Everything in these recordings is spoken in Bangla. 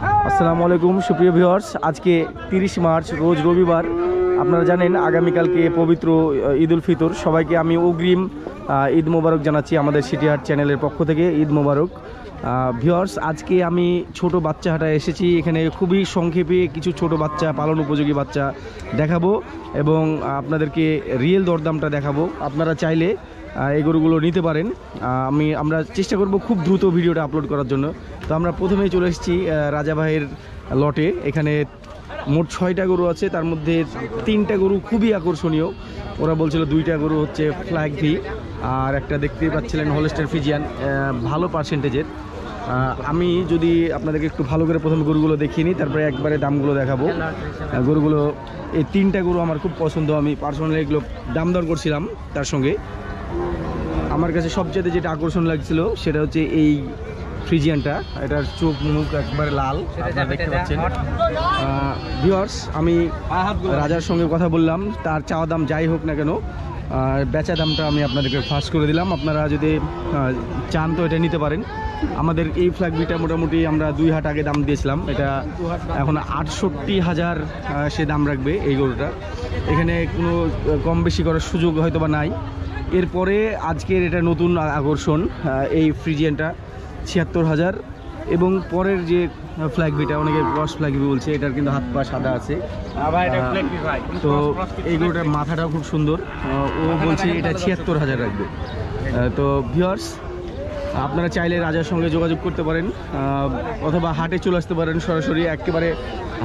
আসসালামু আলাইকুম সুপ্রিয় ভিউয়ার্স, আজকে 30 মার্চ রোজ রবিবার। আপনারা জানেন আগামীকালকে পবিত্র ঈদ উল ফিতর। সবাইকে আমি অগ্রিম ঈদ মোবারক জানাচ্ছি আমাদের সিটি হাট চ্যানেলের পক্ষ থেকে। ঈদ মোবারক ভিউয়ার্স। আজকে আমি ছোট বাচ্চা হাটায় এসেছি। এখানে খুবই সংক্ষেপে কিছু ছোট বাচ্চা, পালন উপযোগী বাচ্চা দেখাবো এবং আপনাদেরকে রিয়েল দরদামটা দেখাবো। আপনারা চাইলে এই গরুগুলো নিতে পারেন। আমরা চেষ্টা করব খুব দ্রুত ভিডিওটা আপলোড করার জন্য। তো আমরা প্রথমেই চলে এসেছি রাজা ভাইয়ের লটে। এখানে মোট 6টা গরু আছে, তার মধ্যে 3টা গরু খুবই আকর্ষণীয়। ওরা বলছিল 2টা গরু হচ্ছে ফ্ল্যাগ ভি আর একটা দেখতে পাচ্ছিলেন হলস্টাইন ফ্রিজিয়ান, ভালো পার্সেন্টেজের। আমি যদি আপনাদেরকে একটু ভালো করে প্রথমে গরুগুলো দেখিয়ে নিই, তারপরে একবারে দামগুলো দেখাবো। গরুগুলো এই 3টা গরু আমার খুব পছন্দ। আমি পার্সোনালি এগুলো দাম দর করছিলাম। তার সঙ্গে আমার কাছে সবচেয়ে যেটা আকর্ষণ লাগছিল সেটা হচ্ছে এই ফ্রিজিয়ানটা। এটার চোখ মুখ একবারে লাল, আপনারা দেখতে পাচ্ছেন। ভিউয়ার্স, আমি রাজার সঙ্গে কথা বললাম, তার চাওয়া দাম যাই হোক না কেন বেচা দামটা আমি আপনাদেরকে ফাঁস করে দিলাম। আপনারা যদি চান তো এটা নিতে পারেন। আমাদের এই ফ্ল্যাগবিটা মোটামুটি আমরা 2 হাট আগে দাম দিয়েছিলাম। এটা এখন 68,000 সে দাম রাখবে এই গরুটা। এখানে কোনো কম বেশি করার সুযোগ হয়তো বা নাই। এরপরে আজকের এটা নতুন আকর্ষণ, এই ফ্রিজিয়ানটা 76,000। এবং পরের যে ফ্ল্যাগবিটা, অনেকে ক্রস ফ্ল্যাগবি বলছে, এটার কিন্তু হাত পা সাদা আছে। তো এই গরুটার মাথাটাও খুব সুন্দর। ও বলছে এটা 76,000 রাখবে। তো ভিউয়ার্স, আপনারা চাইলে রাজার সঙ্গে যোগাযোগ করতে পারেন অথবা হাটে চলে আসতে পারেন সরাসরি। একেবারে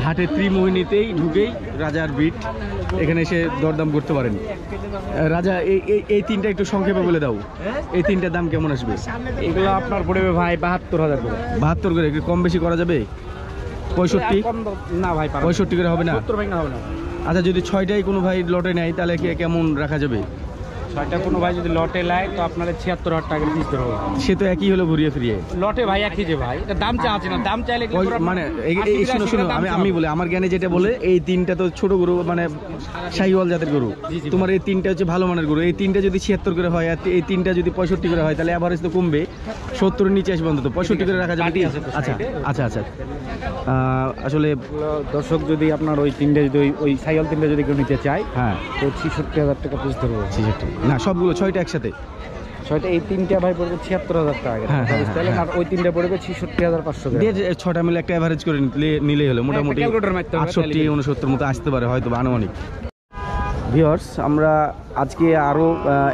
হাটে ত্রিমোহিনীতেই ঢুকেই রাজার বিট, এখানে এসে দরদাম করতে পারেন। রাজা, এই 3টা একটু সংক্ষেপে বলে দাও, এই 3টার দাম কেমন আসবে? এগুলো আপনার পড়বে ভাই 72,000 করে। 72 করে? একটু কম বেশি করা যাবে? 65? না ভাই, 65 করে হবে না? 70 ভাই না হবে না। আচ্ছা, যদি 6টাই কোনো ভাই লটে নেয় তাহলে কেমন রাখা যাবে? 6টা কোনো ভাই যদি লটে লায় তো আপনাদের 76,000 টাকা পিস ধরবো। সে তো একই হলো ঘুরিয়ে ফিরিয়ে। লটে ভাই একই যে ভাই, এটা দাম চা আছে না, দাম চাইলে মানে শুনো আমি বলে, আমার জ্ঞানে যেটা বলে, এই 3টা তো ছোট গরু, মানে শাহিওয়াল জাতের গরু। তোমার এই 3টা হচ্ছে ভালো মানের গরু। এই 3টা যদি 76 করে হয় আর এই 3টা যদি 65 করে হয় তাহলে অ্যাভারেজ তো কমবে, 70-এর নিচে আসবে অন্তত। 65 করে রাখা যাবে? আচ্ছা আচ্ছা আচ্ছা। আসলে দর্শক যদি আপনার ওই 3টা যদি ওই শাহিওয়াল 3টা যদি কেউ নিতে চায়, হ্যাঁ, তো 66,000 টাকা পিস ধরবো। 66 না, সবগুলো 6টা একসাথে? 6টা, এই 3টা ভাই পড়বে 76,000 টাকা। আর ওই 3টা পড়বে 66,500 টাকা। 6টা মিলে একটা অ্যাভারেজ করে নিলেই হলো, মোটামুটি 68-69 মতো আসতে পারে হয়তো আনুমানিক। ভিউয়ার্স, আমরা আজকে আরও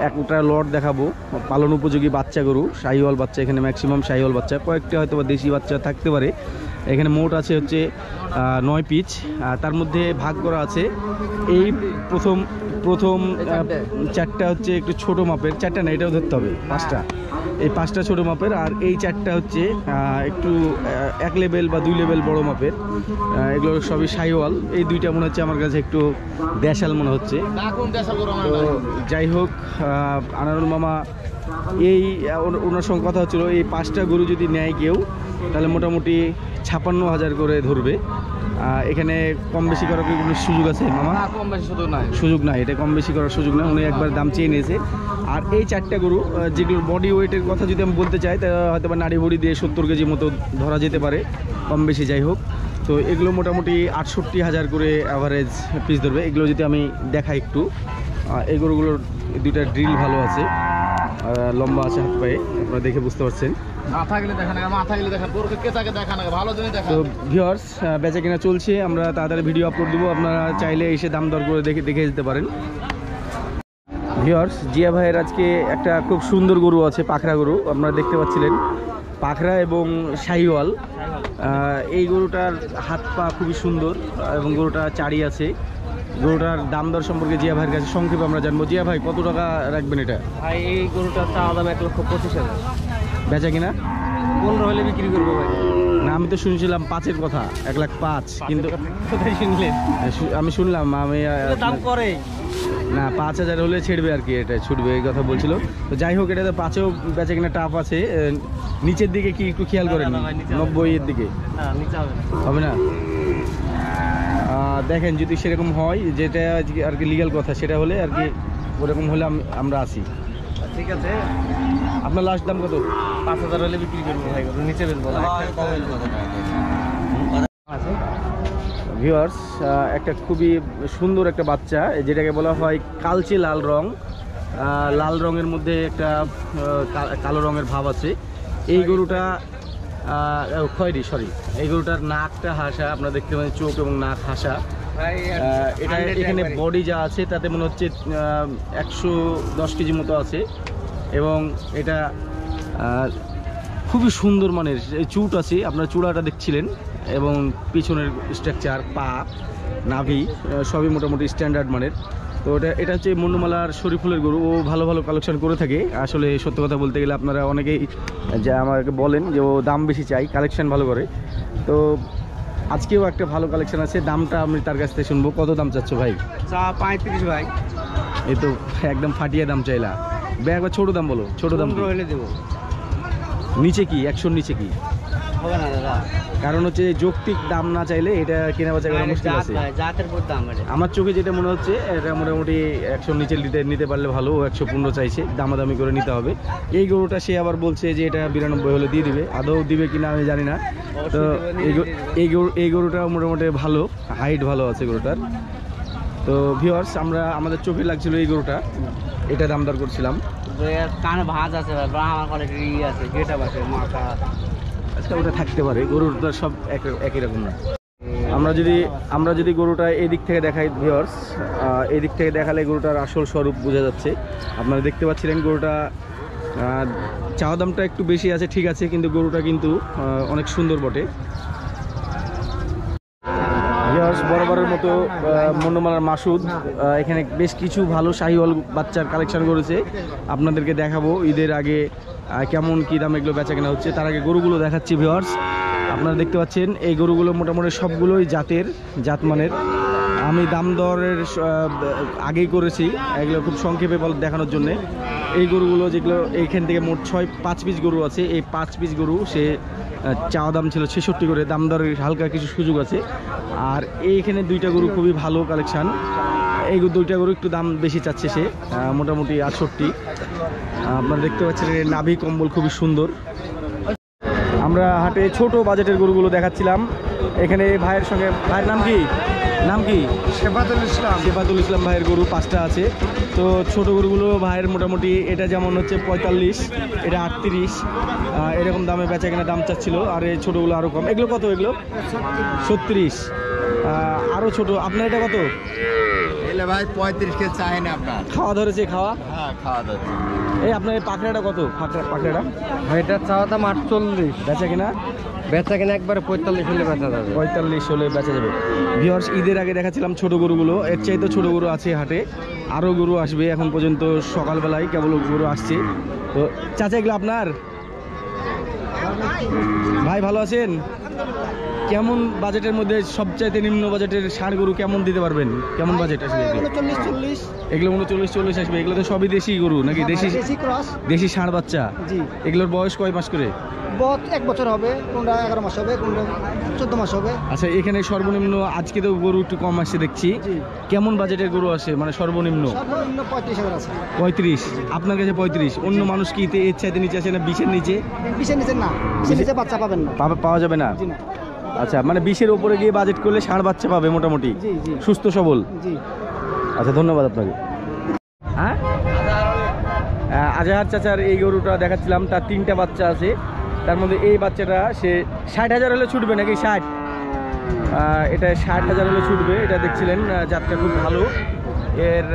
একটা লট দেখাবো পালন উপযোগী বাচ্চা গরু, শাহিওয়াল বাচ্চা। এখানে ম্যাক্সিমাম শাহিওয়াল বাচ্চা, কয়েকটা হয়তো বা দেশি বাচ্চা থাকতে পারে। এখানে মোট আছে হচ্ছে 9 পিচ। তার মধ্যে ভাগ করা আছে এই প্রথম 4টা হচ্ছে একটু ছোট মাপের, 4টা না, এটাও ধরতে হবে 5টা। এই 5টা ছোট মাপের, আর এই 4টা হচ্ছে একটু 1 লেভেল বা 2 লেভেল বড় মাপের। এগুলো সবই শাহিওয়াল। এই 2টা মনে হচ্ছে আমার কাছে একটু দেশাল মনে হচ্ছে। তো যাই হোক, আনারুল মামা ওনার সঙ্গে কথা হচ্ছিল, এই 5টা গরু যদি নেয় কেউ তাহলে মোটামুটি 56,000 করে ধরবে। এখানে কম বেশি করার কোনো সুযোগ আছে মামা? কম বেশি সুযোগ নাই, এটা কম বেশি করার সুযোগ না। উনি একবার দাম চেয়ে নিয়েছে। আর এই 4টা গরু, যেগুলোর বডি ওয়েটের কথা যদি আমি বলতে চাই, তা হয়তো বা নাড়ি ভড়ি দিয়ে 70 কেজি মতো ধরা যেতে পারে, কম বেশি যাই হোক। তো এগুলো মোটামুটি 68,000 করে অ্যাভারেজ পিস ধরবে। এগুলো যদি আমি দেখাই একটু, এই গরুগুলোর 2টা ড্রিল ভালো আছে, লম্বা আছে হাত পায়ে, আপনারা দেখে বুঝতে পারছেন। তো ভিউয়ার্স, বেচা কিনা চলছে, আমরা তাড়াতাড়ি ভিডিও আপলোড দেবো। আপনারা চাইলে এসে দাম দর করে দেখে যেতে পারেন। ভিউয়ার্স, জিয়া ভাইয়ের আজকে একটা খুব সুন্দর গরু আছে, পাখরা গরু। আপনারা দেখতে পাচ্ছিলেন, পাখরা এবং শাহিওয়াল। এই গরুটার হাত পা খুবই সুন্দর এবং গরুটা চারি আছে। গরুটার দাম দর সম্পর্কে জিয়া ভাইয়ের কাছে সংক্ষেপে আমরা জানবো। জিয়া ভাই, কত টাকা রাখবেন এটা? ভাই এই গরুটার চাওয়া দাম 1,25,000। বেচা কিনা 15 হলে বিক্রি করবো ভাই। না, আমি তো শুনছিলাম 5-এর কথা, 1,05,000, কিন্তু কোথায় শুনলেন? আমি শুনলাম, আমি দাম করে না 5,000 হলে ছেড়বে আর কি, এটা ছুটবে এই কথা বলছিল। তো যাই হোক, এটা তো 5-এও বেচা কিনা টাফ আছে। নিচের দিকে কি একটু খেয়াল করেন? 90-এর দিকে হবে না? দেখেন যদি সেরকম হয়, যেটা আর কি লিগ্যাল কথা, সেটা হলে আর কি, ওরকম হলে আমরা আসি। ঠিক আছে, আপনার লাস্ট দাম কত? 5,000 হলে বিক্রি করবো ভাই, নিচে বেচবো না। ভিউয়ার্স, একটা খুবই সুন্দর একটা বাচ্চা, যেটাকে বলা হয় কালচে লাল রং। লাল রঙের মধ্যে একটা কালো রঙের ভাব আছে। এই গরুটা খয়েরি, সরি, এই গরুটার নাকটা হাসা, আপনারা দেখতে পাচ্ছেন, চোখ এবং নাক হাসা। এটা এখানে বডি যা আছে তাতে মনে হচ্ছে 110 কেজি মতো আছে, এবং এটা খুবই সুন্দর মানের চুট আছে, আপনার চূড়াটা দেখছিলেন, এবং পিছনের স্ট্রাকচার, পা, নাভি সবই মোটামুটি স্ট্যান্ডার্ড মানের। তো এটা হচ্ছে মন্ডুমালার শরীফুলের গরু। ও ভালো ভালো কালেকশন করে থাকে। আসলে সত্য কথা বলতে গেলে আপনারা অনেকেই যা আমাকে বলেন যে ও দাম বেশি চাই, কালেকশন ভালো করে। তো আজকেও একটা ভালো কালেকশন আছে, দামটা আমি তার কাছ থেকে শুনবো। কত দাম চাচ্ছ ভাই? 35 ভাই। এই তো একদম ফাটিয়ে দাম চাইলা। একবার ছোট দাম বলো, ছোট দাম হলে দেবো। নিচে কি 100 নিচে কি হবে না দাদা, কারণ হচ্ছে যৌক্তিক দাম না চাইলে এটা কেনা বেচা করা মুশকিল আছে। জাতের উপর দাম। আমার চোখে যেটা মনে হচ্ছে এটা মোটামুটি 100 নিচে নিতে পারলে ভালো। 115 চাইছে, দামাদামি করে নিতে হবে। এই গরুটা সে আবার বলছে যে এটা 92 হলে দিয়ে দিবে। আদৌ দিবে কিনা আমি জানি না। তো এই গরুটা মোটামুটি ভালো, হাইট ভালো আছে গরুটার। তো ভিউয়ার্স, আমরা আমাদের চোখে লাগছিল এই গরুটা, এটা দাম দর করছিলাম। কানে ভাঁজ আছে, আমার কোয়ালিটি আছে, গেটা আছে, মাথা। আচ্ছা, ওটা থাকতে পারে, গরুর তো সব একই রকম না। আমরা যদি গরুটা এই দিক থেকে দেখাই ভিউয়ার্স, এই দিক থেকে দেখালে গরুটার আসল স্বরূপ বোঝা যাচ্ছে। আপনারা দেখতে পাচ্ছিলেন গরুটা চাওয়া দামটা একটু বেশি আছে, ঠিক আছে, কিন্তু গরুটা কিন্তু অনেক সুন্দর বটে। ভিউয়ার্স, বরাবরের মতো মন্ডুমালার মাসুদ এখানে বেশ কিছু ভালো শাহিওয়াল বাচ্চার কালেকশন করেছে, আপনাদেরকে দেখাবো ঈদের আগে কেমন কী দাম এগুলো বেচা কেনা হচ্ছে। তার আগে গরুগুলো দেখাচ্ছি ভিউয়ার্স। আপনারা দেখতে পাচ্ছেন এই গরুগুলো মোটামুটি সবগুলোই জাতমানের। আমি দাম দরের আগেই করেছি, এগুলো খুব সংক্ষেপে দেখানোর জন্য। এই গরুগুলো যেগুলো এইখান থেকে মোট 5 পিস গরু আছে, এই 5 পিস গরু সে চাওয়া দাম ছিল 66 করে, দাম দরের হালকা কিছু সুযোগ আছে। আর এইখানে 2টা গরু খুবই ভালো কালেকশান। এই 2টা গরু একটু দাম বেশি চাচ্ছে সে, মোটামুটি 68। আপনারা দেখতে পাচ্ছেন নাভি কম্বল খুবই সুন্দর। আমরা হাটে ছোট বাজেটের গরুগুলো দেখাচ্ছিলাম। এখানে ভাইয়ের সঙ্গে, ভাইয়ের নাম কি শেফাতুল ইসলাম ভাইয়ের গরু 5টা আছে। তো ছোট গরুগুলো ভাইয়ের মোটামুটি, এটা যেমন হচ্ছে 45, এটা 38, এরকম দামে বেচা কেনা দাম চাচ্ছিল। আর এই ছোটোগুলো আরও কম। এগুলো কত? এগুলো 36। আরও ছোট। আপনার এটা কত? ভাই 35 কে চাই না আপনার। খাওয়া ধরেছে? খাওয়া, হ্যাঁ, খাওয়া ধরেছে। এই আপনার এই পাখড়াটা কত? পাখড়াটা ভাই এটা চাওয়া দাম 48, বেচা কিনা একবারে 45 হলে বেচা যাবে। 45 হলে বেচা যাবে। ভিউয়ার্স, ঈদের আগে দেখাচ্ছিলাম ছোট গরুগুলো, এর চাইতে ছোট গরু আছে হাটে, আরও গরু আসবে। এখন পর্যন্ত সকালবেলায় কেবল গরু আসছে। তো চাচা, এগুলো আপনার? ভাই ভালো আছেন? কেমন বাজেটের মধ্যে সবচাইতে নিম্ন বাজেটের ষাঁড় গরু কেমন দিতে পারবেন? কেমন বাজেট আসবে? এগুলো 39-40 আসবে। এগুলো তো সবই দেশি গরু নাকি? দেশি ষাঁড় বাচ্চা। এগুলোর বয়স কয় মাস করে? 1 বছর হবে, কোনটা 11 মাস হবে, কোনটা 14 মাস হবে। আচ্ছা, এখানে সর্বনিম্ন আজকে তো গরু একটু কম আসছে দেখছি, কেমন বাজেটের গরু আসে? মানে সর্বনিম্ন 35,000 আছে। 35? আপনার কাছে 35? অন্য মানুষ কি এর চাইতে নিচে আছে না? 20-এর নিচে? 20-এর নিচে না, 20-এর নিচে বাচ্চা পাবেন না, পাওয়া যাবে না। আচ্ছা, মানে 20-এর উপরে গিয়ে বাজেট করলে ষাঁড় বাচ্চা পাবে মোটামুটি, সুস্থ সবল। আচ্ছা, ধন্যবাদ আপনাকে। হ্যাঁ, আজহার চাচার এই গরুটা দেখাচ্ছিলাম, তার 3টা বাচ্চা আছে। তার মধ্যে এই বাচ্চাটা সে 60,000 হলে ছুটবে নাকি? 60? এটা 60,000 হলে ছুটবে। এটা দেখছিলেন, জাতটা খুব ভালো। এর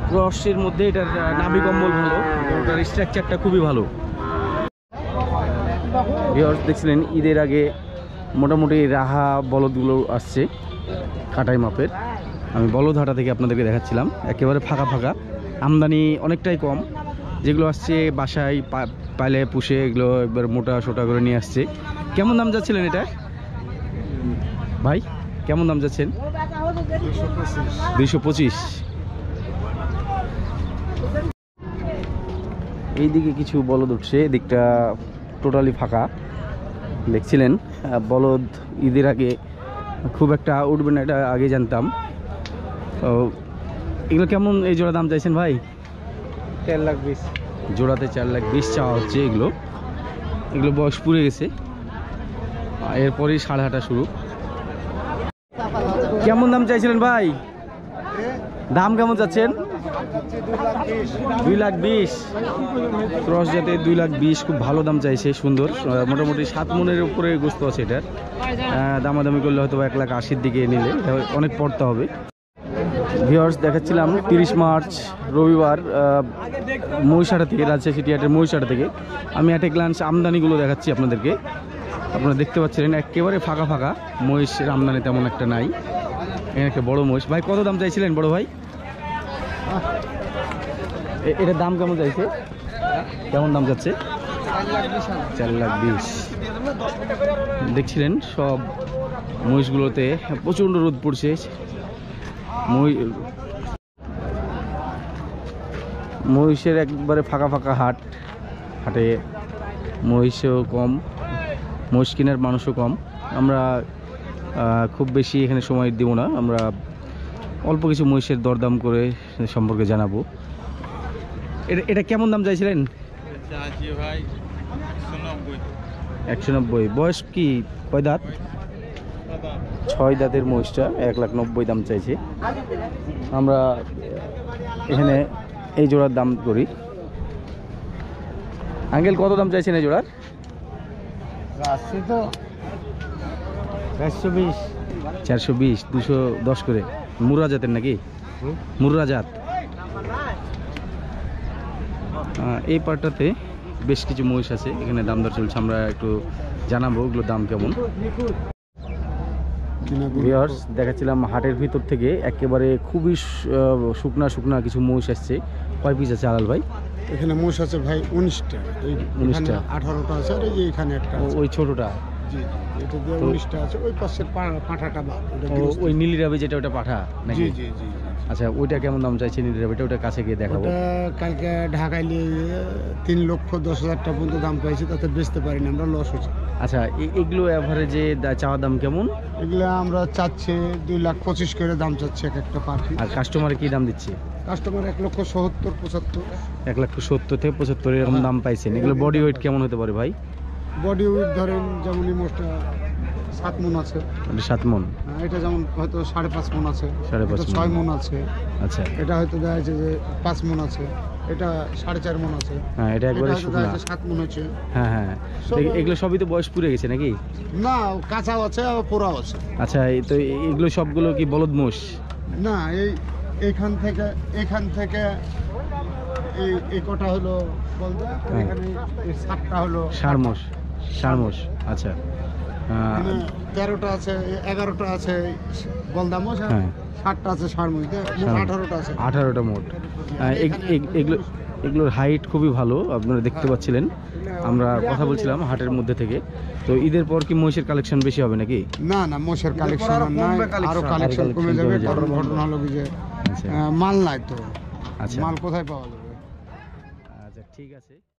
ক্রসের মধ্যে এটার নাভি কম্বল ভালো, গরুটার স্ট্রাকচারটা খুবই ভালো। ভিউয়ার্স, দেখছিলেন ঈদের আগে মোটামুটি রাহা বলদগুলো আসছে কাটাই মাপের। আমি বলদহাটা থেকে আপনাদেরকে দেখাচ্ছিলাম, একেবারে ফাঁকা, আমদানি অনেকটাই কম। যেগুলো আসছে বাসায় পাইলে পুষে, এগুলো একবার মোটা সোটা করে নিয়ে আসছে। কেমন দাম যাচ্ছিলেন এটা ভাই? কেমন দাম যাচ্ছেন? 225। এইদিকে কিছু বলদ উঠছে, এদিকটা টোটালি ফাঁকা। দেখছিলেন বলদ ঈদের আগে খুব একটা উঠবে না, এটা আগে জানতাম। তো এগুলো কেমন এই জোড়া দাম চাইছেন ভাই? 4,20,000 জোড়াতে 4,20,000 চাওয়া হচ্ছে। এগুলো বয়স পুড়ে গেছে, এরপরই ষাঁড় হাঁটা শুরু। কেমন দাম চাইছিলেন ভাই? দাম কেমন চাচ্ছেন? 2,20,000 ক্রস জাতে 2,20,000 খুব ভালো দাম চাইছে, সুন্দর। মোটামুটি 7 মনের উপরে গোস্ত আছে এটার। দামাদামি করলে হয়তো 1,80,000 দিকে নিলে অনেক পড়তে হবে। ভিউয়ার্স, দেখাচ্ছিলাম 30 মার্চ রবিবার মহিষাটা থেকে, রাজশাহী সিটি হাটের মহিষাটা থেকে আমি একটা গ্লান্স আমদানিগুলো দেখাচ্ছি আপনাদেরকে। আপনারা দেখতে পাচ্ছিলেন একেবারে ফাঁকা ফাঁকা, মহিষের আমদানি তেমন একটা নাই। এখানে একটা বড় মহিষ। ভাই কত দাম চাইছিলেন বড় ভাই? এটার দাম কেমন চাইছে? কেমন দাম যাচ্ছে? 4,20,000। দেখছিলেন সব মহিষগুলোতে প্রচণ্ড রোদ পড়ছে। মহিষের একবারে ফাঁকা ফাঁকা হাটে মহিষও কম, মহিষ কেনার মানুষও কম। আমরা খুব বেশি এখানে সময় দিব না, আমরা অল্প কিছু মহিষের দরদাম করে সম্পর্কে জানাবো। এটা কেমন দাম চাইছিলেন? 190। বয়স কি কয় দাঁত? 6 দাঁতের মহিষটা 1,90,000 দাম চাইছে। আমরা এখানে এই জোড়ার দাম করি। আঙ্কেল কত দাম চাইছেন এই জোড়ার? 420। 210 করে। মুর্রা জাতের নাকি? মুর্রা জাত। এই পার্টটাতে বেশ কিছু মহিষ আছে, এখানে দাম দর চলছে, আমরা একটু জানাবো ওগুলোর দাম কেমন। ভিউয়ার্স, দেখাচ্ছিলাম হাটের ভিতর থেকে একেবারে খুবই শুকনা কিছু মহিষ আসছে। কয় পিস আছে আলাল ভাই? এখানে মোষ আছে ভাই 19টা। 19টা। 18টা আছে, আর এই যে এখানে একটা আছে। ওই ছোটটা? জি, এটা দিয়ে 19টা আছে। ওই পাশের পাঁঠাটা বাদ। ওই নীলি রাবি যেটা, ওটা পাঠা নাকি? জি জি জি। আচ্ছা, ওইটা কেমন দাম চাইছে নীলি রাবিটা? ওটা কাছে গিয়ে দেখাবো। ওটা কালকে ঢাকায় নিয়ে 3,10,000 টাকা পর্যন্ত দাম পাইছি, তাতে বেচতে পারিনি, আমরা লস হচ্ছে। আচ্ছা, এগুলো এভারেজে চাওয়া দাম কেমন? এগুলো আমরা চাচ্ছি 2,25,000 করে দাম চাচ্ছি এক একটা পাখি। আর কাস্টমারে কি দাম দিচ্ছে? কাস্টমার 1,70,75। 1,70,000 থেকে 75 এরকম দাম পাইছেন। এগুলো বডি ওয়েট কেমন হতে পারে ভাই? বডি ওয়েট ধরেন যেমন এই মোষটা 7 মণ আছে। 7 মণ। এটা যেমন হয়তো 5.5 মণ আছে, 5.5 6 মণ আছে। আচ্ছা, এটা হয়তো দেখা যাচ্ছে যে 5 মণ আছে, এটা 4.5 মণ আছে। হ্যাঁ, এটা একবারে শুকনা। 7 মণ আছে। হ্যাঁ হ্যাঁ, এগুলো সবই তো বয়স পুড়ে গেছে নাকি? না, কাঁচাও আছে আর পোড়াও আছে। আচ্ছা, তো এগুলো সবগুলো কি বলদ মোষ? না, এখান থেকে এই কটা হলো বলতে, এখানে এই 7টা হলো ষাঁড় মোষ। আচ্ছা, 13টা আছে, 11টা আছে বলদা মোষ, হ্যাঁ। 7টা আছে ষাঁড় মোষ, 18টা আছে। 18টা মোট। এগুলোর হাইট খুবই ভালো, আপনারা দেখতে পাচ্ছিলেন। আমরা কথা বলছিলাম হাটের মধ্যে থেকে। তো ঈদের পর কি মহিষের কালেকশন বেশি হবে নাকি? না না, মোষের কালেকশন নাই, আরো কালেকশন কমে যাবে। কারণ ঘটনা হলো কি যে আচ্ছা মাল নাই তো। আচ্ছা মাল কোথায় পাওয়া যাবে? আচ্ছা, ঠিক আছে।